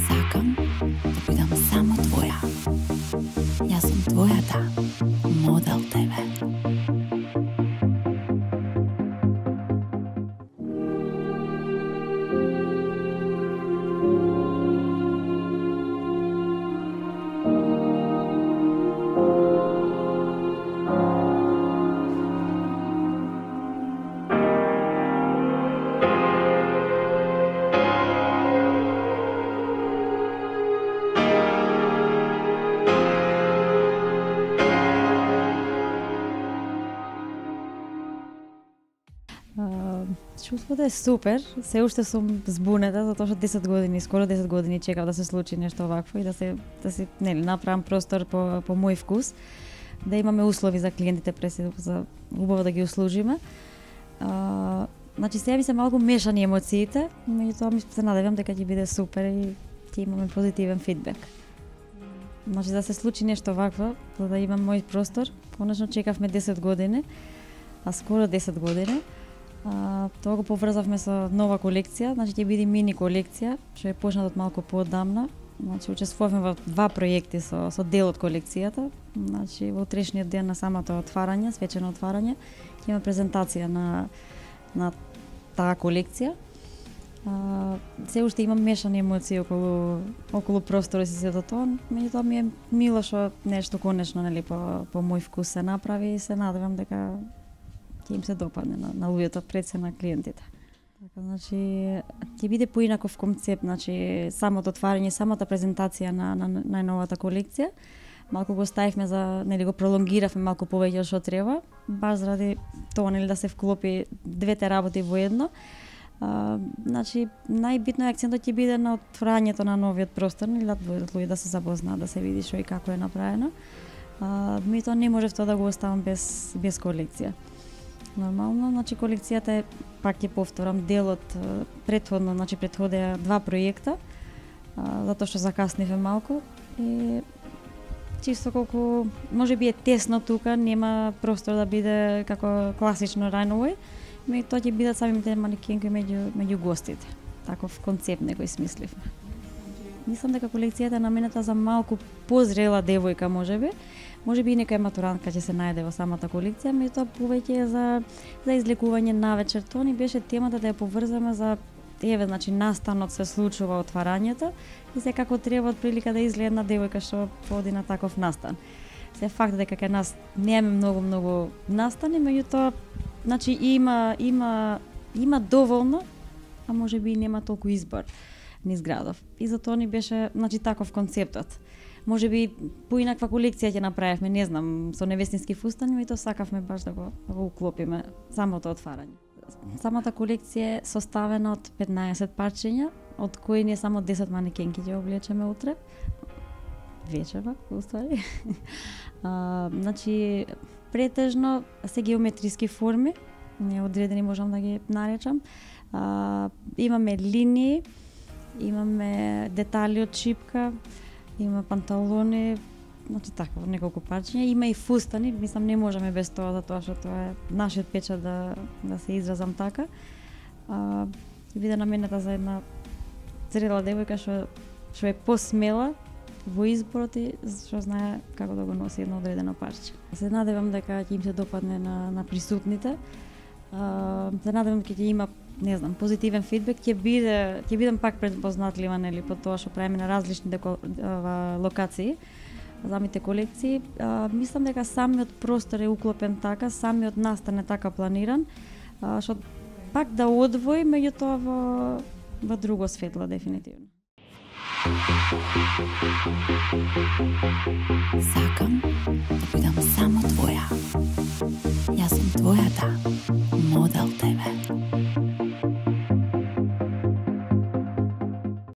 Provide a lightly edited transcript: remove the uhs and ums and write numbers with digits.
Сакам да бидам само твоја. Јас сум твојата модел тебе. Чувството е супер, се уште сум збунета затоа што 10 години, скоро 10 години чекав да се случи нешто вакво и да се нели направам простор по мој вкус, да имаме услови за клиентите за убаво да ги услужиме. Значи сега ми се малку мешани емоциите, меѓутоа ми се надевам дека ќе биде супер и ќе имаме позитивен фидбек. Значи да се случи нешто вакво, за да имам мој простор, конечно чекавме 10 години, а скоро 10 години. Тоа го поврзавме со нова колекција, значи ќе биде мини колекција, што е почнат од малку поодамна. Значи учествувавме во два проекти со дел од колекцијата. Значи во утрешниот ден на самото отварање, свечено отварање, ќе има презентација на таа колекција. Се уште имам мешани емоции околу просторот и сето тоа, меѓутоа ми е мило што нешто конечно нели по мој вкус се направи и се надевам дека ќе им се допадне на луѓето, пред се на клиентите. Така, значи, ќе биде поинаков концепт, значи, самото отварање, самата презентација на најновата колекција. Малку го ставивме нели го пролонгиравме малку повеќе од што треба, баш заради тоа, нели, да се вклопи двете работи во едно. Значи, најбитно е акцентот ќе биде на отворањето на новиот простор, нели, да луѓе да се запознаат, да се види што и како е направено. Меѓутоа не можев тоа да го оставам без колекција. Нормално, значи колекцијата е, пак ќе повторам, дел од претходеа два проекта, затоа што закасниве малку и чисто колку можеби е тесно тука, нема простор да биде како класично Runway, меѓутоа ќе бидат самите манекенки меѓу гостите. Таков концепт некој смисливме. Мислам дека колекцијата е наменета за малку позрела девојка можеби и некоја матурантка ќе се најде во самата колекција, меѓутоа повеќе е за излекување навечер. Тоа ни беше темата да ја поврзаме за значи настанот се случува отварањето и се како треба од прилика да изгледа една девојка што поди на таков настан. Се факт дека кај нас немаме многу настани, меѓутоа значи има доволно, а можеби и нема толку избор низ градов. И затоа ни беше значи таков концептот. Можеби поинаква колекција ќе направевме, не знам, со невестински фустани, и тоа сакавме баш да го уклопиме самото отварање. Самата колекција е составена од 15 парчиња, од кои ние само 10 манекенки ќе облечеме утре. Вечерва, уствари. Значи, претежно се геометриски форми, не одредени можам да ги наречам. Имаме линии, имаме детали од шипка, има панталони, значи така, неколку парчиња, има и фустани, мислам не можеме без тоа, затоа што тоа е нашиот печат да се изразам така. Биде наменета за една зрела девојка што е посмела во изборот и што знае како да го носи едно одредено парче. Се надевам дека ќе им се допадне на присутните. Се надевам дека ќе има позитивен фидбек, ќе бидам пак предпознатлива нели по тоа што правиме на различни локации, самите колекции. Мислам дека самиот простор е уклопен така, самиот настан е така планиран, што пак да одвои меѓутоа во друго светло дефинитивно. Сакам да бидам само